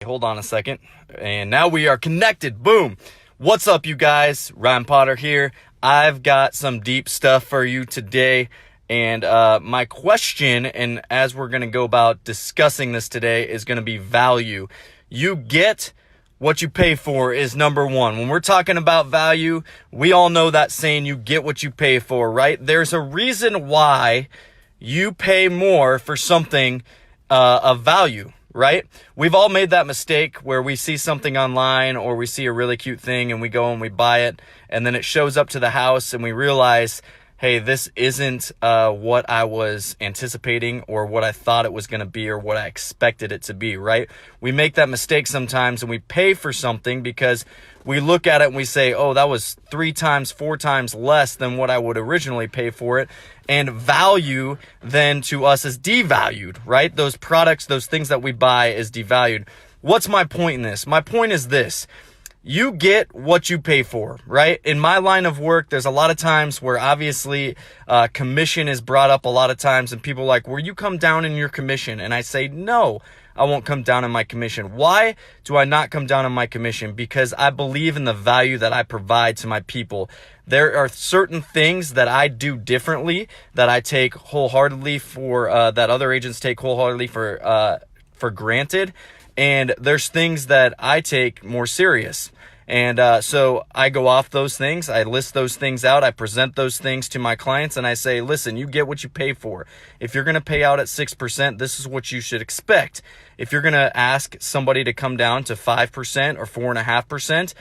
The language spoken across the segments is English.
Hold on a second. And now we are connected. Boom. What's up, you guys? Ryan Potter here. I've got some deep stuff for you today. And my question, and as we're going to go about discussing this today, is going to be value. You get what you pay for is number one. When we're talking about value, we all know that saying, you get what you pay for, right? There's a reason why you pay more for something of value, right? We've all made that mistake where we see something online or we see a really cute thing and we go and we buy it, and then it shows up to the house and we realize, hey, this isn't what I was anticipating or what I thought it was going to be or what I expected it to be, right? We make that mistake sometimes and we pay for something because we look at it and we say, oh, that was 3 times, 4 times less than what I would originally pay for it. And value then to us is devalued, right? Those products, those things that we buy is devalued. What's my point in this? My point is this. You get what you pay for, right? In my line of work, there's a lot of times where obviously commission is brought up a lot of times and people are like, will you come down in your commission? And I say, no, I won't come down in my commission. Why do I not come down in my commission? Because I believe in the value that I provide to my people. There are certain things that I do differently that I take wholeheartedly for, that other agents take wholeheartedly for granted. And there's things that I take more serious. And so I go off those things. I list those things out. I present those things to my clients and I say, listen, you get what you pay for. If you're going to pay out at 6%, this is what you should expect. If you're going to ask somebody to come down to 5% or 4.5%,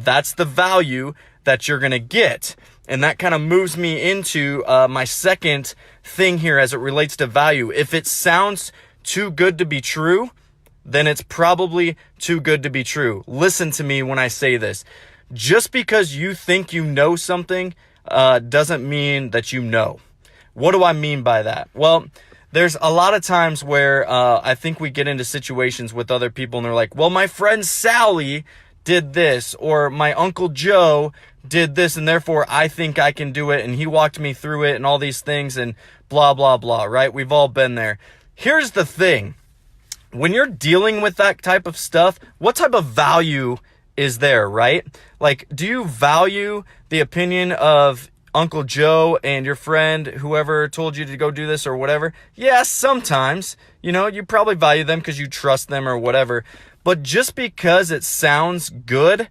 that's the value that you're going to get. And that kind of moves me into my second thing here as it relates to value. If it sounds too good to be true, then it's probably too good to be true. Listen to me when I say this. Just because you think you know something doesn't mean that you know. What do I mean by that? Well, there's a lot of times where I think we get into situations with other people and they're like, well, my friend Sally did this, or my Uncle Joe did this, and therefore I think I can do it, and he walked me through it and all these things and blah, blah, blah, right? We've all been there. Here's the thing. When you're dealing with that type of stuff, what type of value is there, right? Like, do you value the opinion of Uncle Joe and your friend, whoever told you to go do this or whatever? Yes, sometimes, you probably value them because you trust them or whatever. But just because it sounds good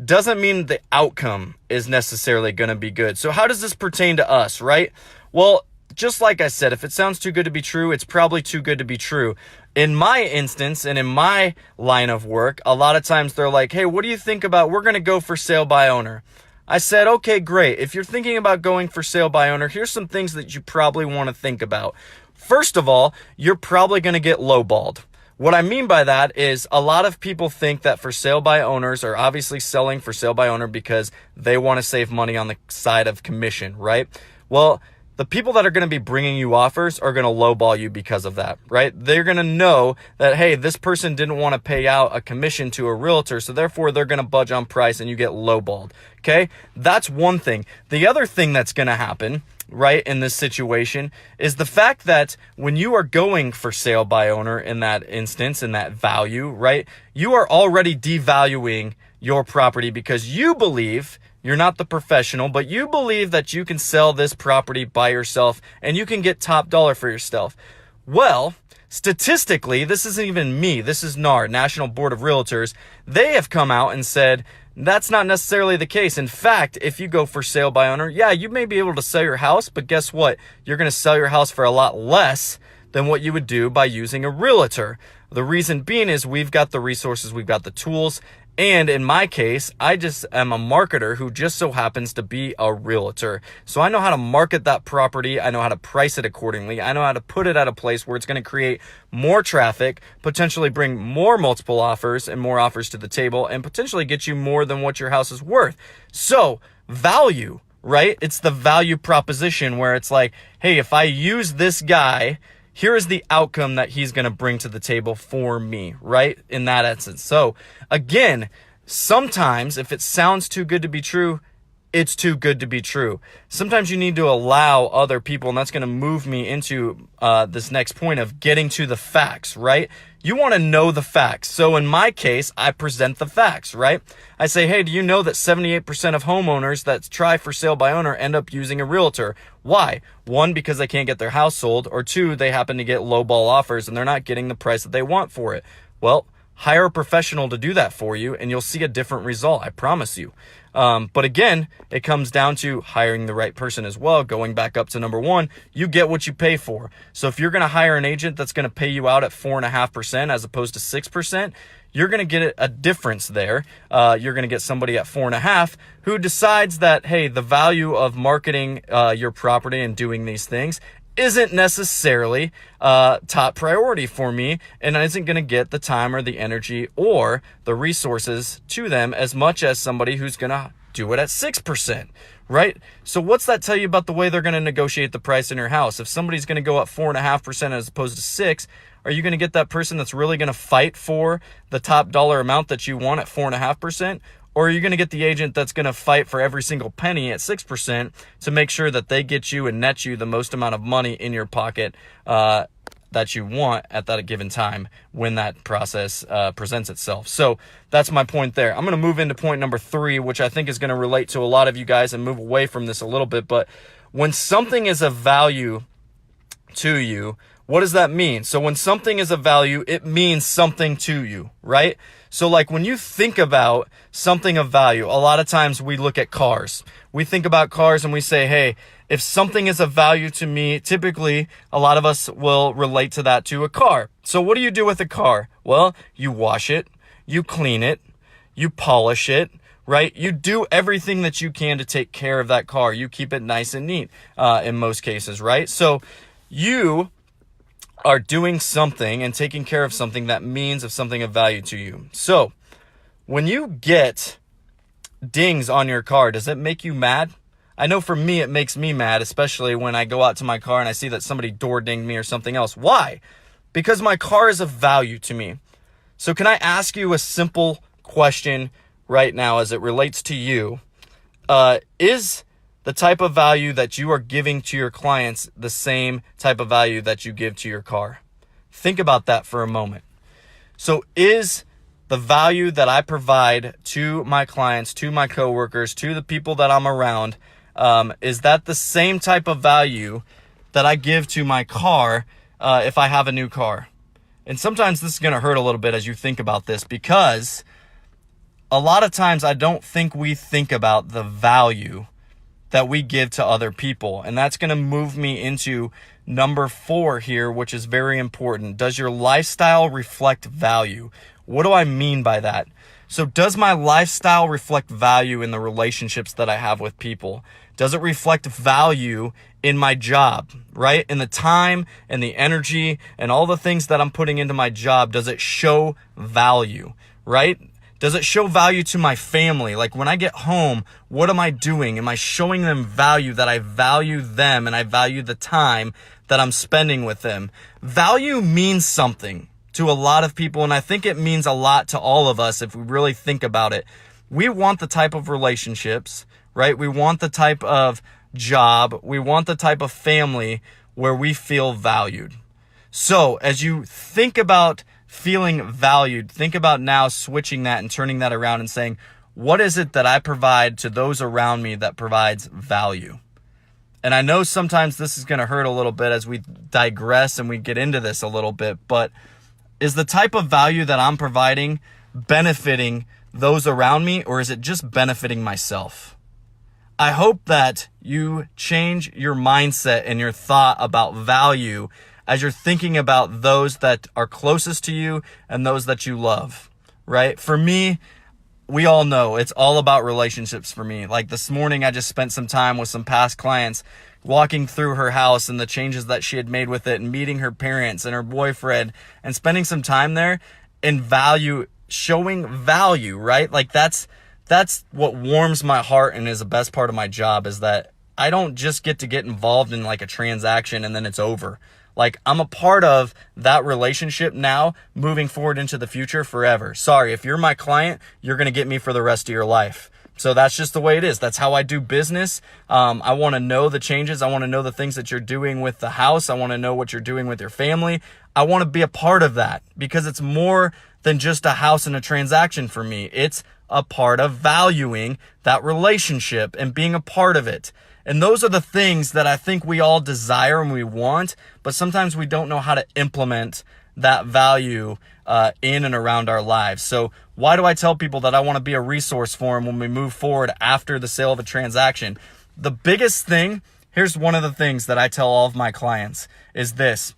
doesn't mean the outcome is necessarily going to be good. So how does this pertain to us, right? Well, just like I said, if it sounds too good to be true, it's probably too good to be true. In my instance and in my line of work, a lot of times they're like, hey, what do you think about, we're going to go for sale by owner. I said, okay, great. If you're thinking about going for sale by owner, here's some things that you probably want to think about. First of all, you're probably going to get lowballed. What I mean by that is a lot of people think that for sale by owners are obviously selling for sale by owner because they want to save money on the side of commission, right? Well, the people that are going to be bringing you offers are going to lowball you because of that, right? They're going to know that, hey, this person didn't want to pay out a commission to a realtor, so therefore they're going to budge on price and you get lowballed, okay? That's one thing. The other thing that's going to happen, right, in this situation is the fact that when you are going for sale by owner in that instance, in that value, right, you are already devaluing your property because you believe you're not the professional, but you believe that you can sell this property by yourself and you can get top dollar for yourself. Well, statistically, this isn't even me. This is NAR, National Board of Realtors. They have come out and said that's not necessarily the case. In fact, if you go for sale by owner, yeah, you may be able to sell your house, but guess what? You're going to sell your house for a lot less than what you would do by using a realtor. The reason being is we've got the resources, we've got the tools. And in my case, I just am a marketer who just so happens to be a realtor. So I know how to market that property. I know how to price it accordingly. I know how to put it at a place where it's going to create more traffic, potentially bring more multiple offers and more offers to the table, and potentially get you more than what your house is worth. So value, right? It's the value proposition where it's like, hey, if I use this guy, here is the outcome that he's going to bring to the table for me, right? In that essence. So again, sometimes if it sounds too good to be true, it's too good to be true. Sometimes you need to allow other people, and that's going to move me into this next point of getting to the facts, right? You want to know the facts. So in my case, I present the facts, right? I say, hey, do you know that 78% of homeowners that try for sale by owner end up using a realtor? Why? One, because they can't get their house sold, or two, they happen to get lowball offers and they're not getting the price that they want for it. Well, hire a professional to do that for you and you'll see a different result, I promise you. But again, it comes down to hiring the right person as well. Going back up to number one, you get what you pay for. So if you're going to hire an agent that's going to pay you out at 4.5% as opposed to 6%, you're going to get a difference there. You're going to get somebody at 4.5 who decides that, hey, the value of marketing your property and doing these things isn't necessarily top priority for me, and isn't going to get the time or the energy or the resources to them as much as somebody who's going to do it at 6%, right? So what's that tell you about the way they're going to negotiate the price in your house? If somebody's going to go up 4.5% as opposed to 6%, are you going to get that person that's really going to fight for the top dollar amount that you want at 4.5%? Or are you going to get the agent that's going to fight for every single penny at 6% to make sure that they get you and net you the most amount of money in your pocket that you want at that given time when that process presents itself? So that's my point there. I'm going to move into point number 3, which I think is going to relate to a lot of you guys and move away from this a little bit. But when something is of value to you, what does that mean? So when something is of value, it means something to you, right? So like when you think about something of value, a lot of times we look at cars. We think about cars and we say, hey, if something is of value to me, typically a lot of us will relate to that to a car. So what do you do with a car? Well, you wash it, you clean it, you polish it, right? You do everything that you can to take care of that car. You keep it nice and neat in most cases, right? So you are doing something and taking care of something that means of something of value to you. So when you get dings on your car, does it make you mad? I know for me, it makes me mad, especially when I go out to my car and I see that somebody door dinged me or something else. Why? Because my car is of value to me. So can I ask you a simple question right now as it relates to you? Is the type of value that you are giving to your clients the same type of value that you give to your car? Think about that for a moment. So is the value that I provide to my clients, to my coworkers, to the people that I'm around, is that the same type of value that I give to my car if I have a new car? And sometimes this is going to hurt a little bit as you think about this, because a lot of times I don't think we think about the value that we give to other people. And that's going to move me into number 4 here, which is very important. Does your lifestyle reflect value? What do I mean by that? So does my lifestyle reflect value in the relationships that I have with people? Does it reflect value in my job, right? In the time and the energy and all the things that I'm putting into my job, does it show value, right? Does it show value to my family? Like when I get home, what am I doing? Am I showing them value, that I value them and I value the time that I'm spending with them? Value means something to a lot of people, and I think it means a lot to all of us if we really think about it. We want the type of relationships, right? We want the type of job. We want the type of family where we feel valued. So as you think about feeling valued, think about now switching that and turning that around and saying, what is it that I provide to those around me that provides value? And I know sometimes this is going to hurt a little bit as we digress and we get into this a little bit, but is the type of value that I'm providing benefiting those around me, or is it just benefiting myself? I hope that you change your mindset and your thought about value as you're thinking about those that are closest to you and those that you love, right? For me, we all know it's all about relationships for me. Like this morning, I just spent some time with some past clients, walking through her house and the changes that she had made with it, and meeting her parents and her boyfriend and spending some time there, and value, showing value, right? Like that's what warms my heart and is the best part of my job, is that I don't just get to get involved in like a transaction and then it's over. Like I'm a part of that relationship now, moving forward into the future forever. Sorry, if you're my client, you're going to get me for the rest of your life. So that's just the way it is. That's how I do business. I want to know the changes. I want to know the things that you're doing with the house. I want to know what you're doing with your family. I want to be a part of that because it's more than just a house and a transaction for me. It's a part of valuing that relationship and being a part of it. And those are the things that I think we all desire and we want, but sometimes we don't know how to implement that value in and around our lives. So why do I tell people that I want to be a resource for them when we move forward after the sale of a transaction? The biggest thing, here's one of the things that I tell all of my clients is this.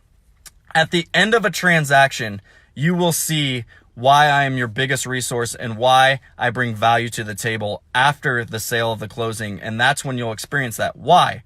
At the end of a transaction, you will see why I am your biggest resource and why I bring value to the table after the sale of the closing. And that's when you'll experience that. Why?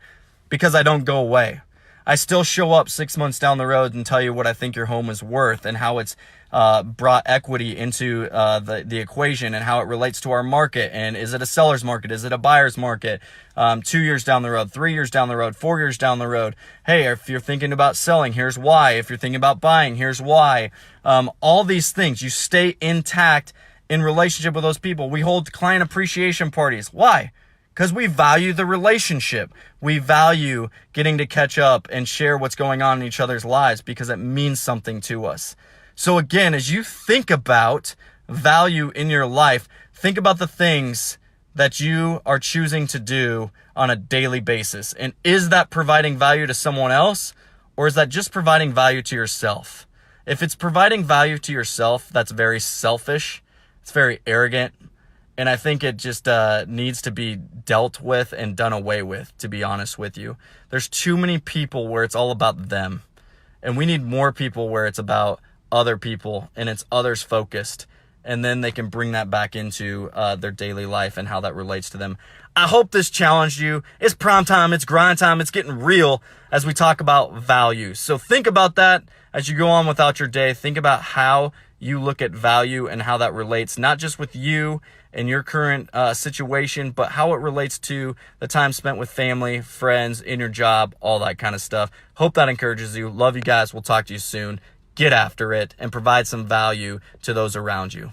Because I don't go away. I still show up 6 months down the road and tell you what I think your home is worth and how it's brought equity into the equation and how it relates to our market. And is it a seller's market? Is it a buyer's market? 2 years down the road, 3 years down the road, 4 years down the road. Hey, if you're thinking about selling, here's why. If you're thinking about buying, here's why. All these things, you stay intact in relationship with those people. We hold client appreciation parties. Why? Because we value the relationship. We value getting to catch up and share what's going on in each other's lives because it means something to us. So again, as you think about value in your life, think about the things that you are choosing to do on a daily basis. And is that providing value to someone else, or is that just providing value to yourself? If it's providing value to yourself, that's very selfish. It's very arrogant. And I think it just needs to be dealt with and done away with, to be honest with you. There's too many people where it's all about them. And we need more people where it's about other people and it's others focused. And then they can bring that back into their daily life and how that relates to them. I hope this challenged you. It's prime time. It's grind time. It's getting real as we talk about value. So think about that as you go on without your day. Think about how you look at value and how that relates, not just with you and your current situation, but how it relates to the time spent with family, friends, in your job, all that kind of stuff. Hope that encourages you. Love you guys. We'll talk to you soon. Get after it and provide some value to those around you.